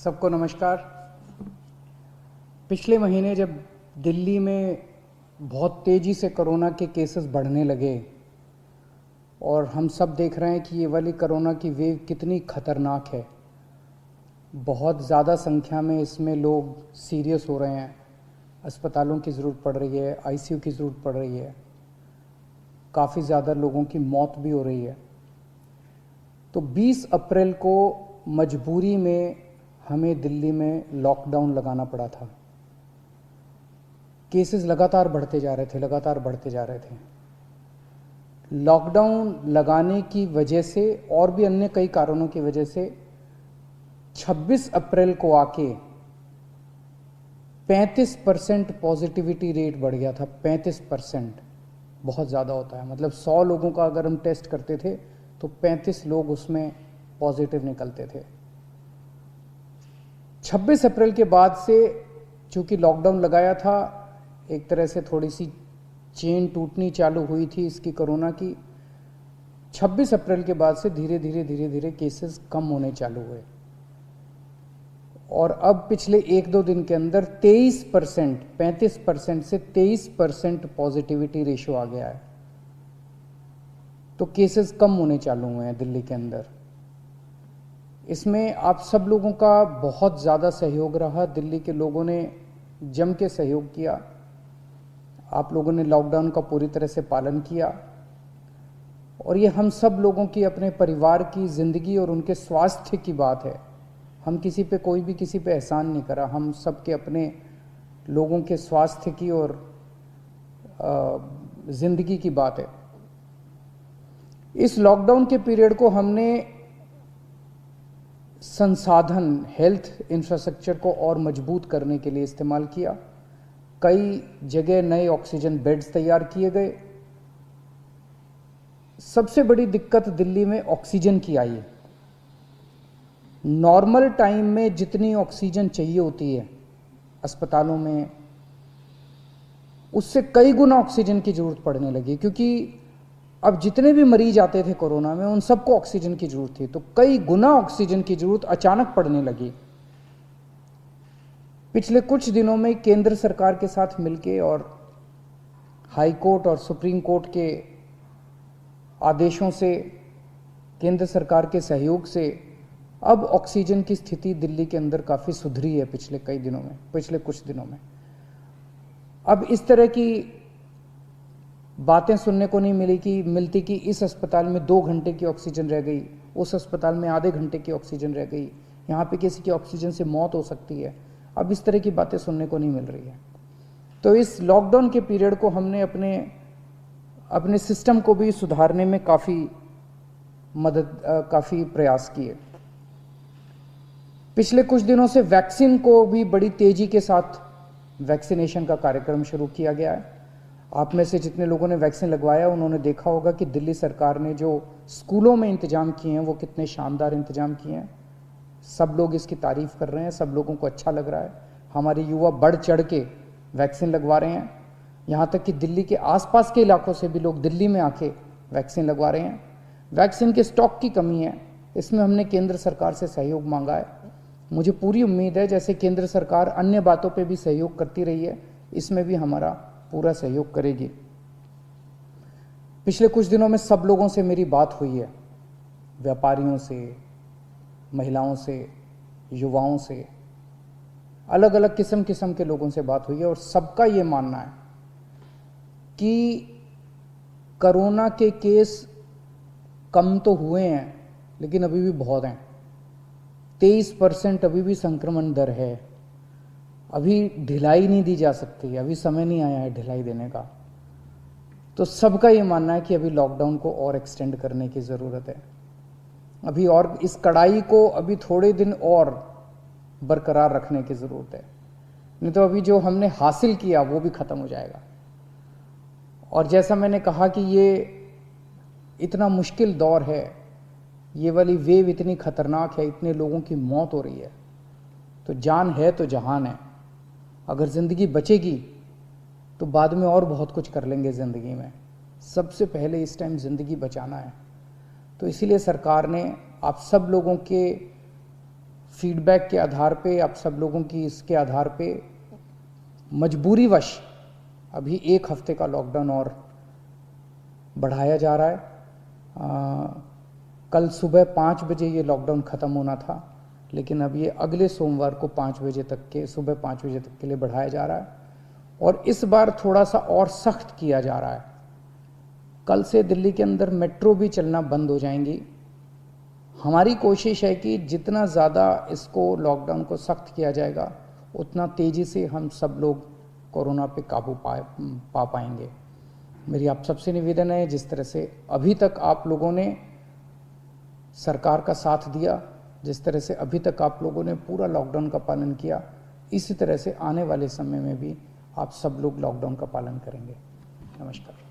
सबको नमस्कार। पिछले महीने जब दिल्ली में बहुत तेज़ी से कोरोना के केसेस बढ़ने लगे और हम सब देख रहे हैं कि ये वाली कोरोना की वेव कितनी ख़तरनाक है, बहुत ज़्यादा संख्या में इसमें लोग सीरियस हो रहे हैं, अस्पतालों की ज़रूरत पड़ रही है, आईसीयू की ज़रूरत पड़ रही है, काफ़ी ज़्यादा लोगों की मौत भी हो रही है। तो 20 अप्रैल को मजबूरी में हमें दिल्ली में लॉकडाउन लगाना पड़ा था। केसेस लगातार बढ़ते जा रहे थे। लॉकडाउन लगाने की वजह से और भी अन्य कई कारणों की वजह से 26 अप्रैल को आके 35% पॉजिटिविटी रेट बढ़ गया था। 35% बहुत ज़्यादा होता है, मतलब 100 लोगों का अगर हम टेस्ट करते थे तो 35 लोग उसमें पॉजिटिव निकलते थे। 26 अप्रैल के बाद से चूँकि लॉकडाउन लगाया था, एक तरह से थोड़ी सी चेन टूटनी चालू हुई थी इसकी कोरोना की। 26 अप्रैल के बाद से धीरे धीरे केसेस कम होने चालू हुए और अब पिछले 1-2 दिन के अंदर 23%, 35% से 23% पॉजिटिविटी रेशो आ गया है। तो केसेस कम होने चालू हुए हैं दिल्ली के अंदर। इसमें आप सब लोगों का बहुत ज़्यादा सहयोग रहा। दिल्ली के लोगों ने जम के सहयोग किया। आप लोगों ने लॉकडाउन का पूरी तरह से पालन किया और ये हम सब लोगों की, अपने परिवार की ज़िंदगी और उनके स्वास्थ्य की बात है। हम कोई भी किसी पे एहसान नहीं करा, हम सब के अपने लोगों के स्वास्थ्य की और ज़िंदगी की बात है। इस लॉकडाउन के पीरियड को हमने संसाधन, हेल्थ इंफ्रास्ट्रक्चर को और मजबूत करने के लिए इस्तेमाल किया। कई जगह नए ऑक्सीजन बेड्स तैयार किए गए। सबसे बड़ी दिक्कत दिल्ली में ऑक्सीजन की आई है। नॉर्मल टाइम में जितनी ऑक्सीजन चाहिए होती है अस्पतालों में, उससे कई गुना ऑक्सीजन की ज़रूरत पड़ने लगी, क्योंकि अब जितने भी मरीज आते थे कोरोना में उन सबको ऑक्सीजन की ज़रूरत थी। तो कई गुना ऑक्सीजन की ज़रूरत अचानक पड़ने लगी। पिछले कुछ दिनों में केंद्र सरकार के साथ मिलके और हाई कोर्ट और सुप्रीम कोर्ट के आदेशों से, केंद्र सरकार के सहयोग से अब ऑक्सीजन की स्थिति दिल्ली के अंदर काफ़ी सुधरी है पिछले कुछ दिनों में। अब इस तरह की बातें सुनने को नहीं मिलती कि इस अस्पताल में 2 घंटे की ऑक्सीजन रह गई, उस अस्पताल में आधे घंटे की ऑक्सीजन रह गई, यहाँ पे किसी की ऑक्सीजन से मौत हो सकती है। अब इस तरह की बातें सुनने को नहीं मिल रही है। तो इस लॉकडाउन के पीरियड को हमने अपने सिस्टम को भी सुधारने में काफ़ी प्रयास किए। पिछले कुछ दिनों से वैक्सीन को भी बड़ी तेज़ी के साथ वैक्सीनेशन का कार्यक्रम शुरू किया गया है। आप में से जितने लोगों ने वैक्सीन लगवाया उन्होंने देखा होगा कि दिल्ली सरकार ने जो स्कूलों में इंतजाम किए हैं वो कितने शानदार इंतजाम किए हैं। सब लोग इसकी तारीफ़ कर रहे हैं, सब लोगों को अच्छा लग रहा है। हमारे युवा बढ़ चढ़ के वैक्सीन लगवा रहे हैं। यहाँ तक कि दिल्ली के आसपास के इलाकों से भी लोग दिल्ली में आके वैक्सीन लगवा रहे हैं। वैक्सीन के स्टॉक की कमी है, इसमें हमने केंद्र सरकार से सहयोग मांगा है। मुझे पूरी उम्मीद है जैसे केंद्र सरकार अन्य बातों पे भी सहयोग करती रही है, इसमें भी हमारा पूरा सहयोग करेगी। पिछले कुछ दिनों में सब लोगों से मेरी बात हुई है, व्यापारियों से, महिलाओं से, युवाओं से, अलग अलग किस्म के लोगों से बात हुई है और सबका ये मानना है कि कोरोना के केस कम तो हुए हैं लेकिन अभी भी बहुत हैं। 23% अभी भी संक्रमण दर है। अभी ढिलाई नहीं दी जा सकती, अभी समय नहीं आया है ढिलाई देने का। तो सबका ये मानना है कि अभी लॉकडाउन को और एक्सटेंड करने की ज़रूरत है। अभी और इस कड़ाई को अभी थोड़े दिन और बरकरार रखने की ज़रूरत है, नहीं तो अभी जो हमने हासिल किया वो भी ख़त्म हो जाएगा। और जैसा मैंने कहा कि ये इतना मुश्किल दौर है, ये वाली वेव इतनी ख़तरनाक है, इतने लोगों की मौत हो रही है, तो जान है तो जहान है। अगर ज़िंदगी बचेगी तो बाद में और बहुत कुछ कर लेंगे ज़िंदगी में। सबसे पहले इस टाइम ज़िंदगी बचाना है। तो इसीलिए सरकार ने आप सब लोगों के फीडबैक के आधार पे, आप सब लोगों की इसके आधार पे मजबूरीवश अभी 1 हफ्ते का लॉकडाउन और बढ़ाया जा रहा है। कल सुबह 5 बजे ये लॉकडाउन ख़त्म होना था, लेकिन अब ये अगले सोमवार को 5 बजे तक के, सुबह 5 बजे तक के लिए बढ़ाया जा रहा है और इस बार थोड़ा सा और सख्त किया जा रहा है। कल से दिल्ली के अंदर मेट्रो भी चलना बंद हो जाएंगी। हमारी कोशिश है कि जितना ज़्यादा इसको लॉकडाउन को सख्त किया जाएगा उतना तेज़ी से हम सब लोग कोरोना पे काबू पा पाएंगे। मेरी आप सबसे निवेदन है, जिस तरह से अभी तक आप लोगों ने सरकार का साथ दिया, जिस तरह से अभी तक आप लोगों ने पूरा लॉकडाउन का पालन किया, इसी तरह से आने वाले समय में भी आप सब लोग लॉकडाउन का पालन करेंगे। नमस्कार।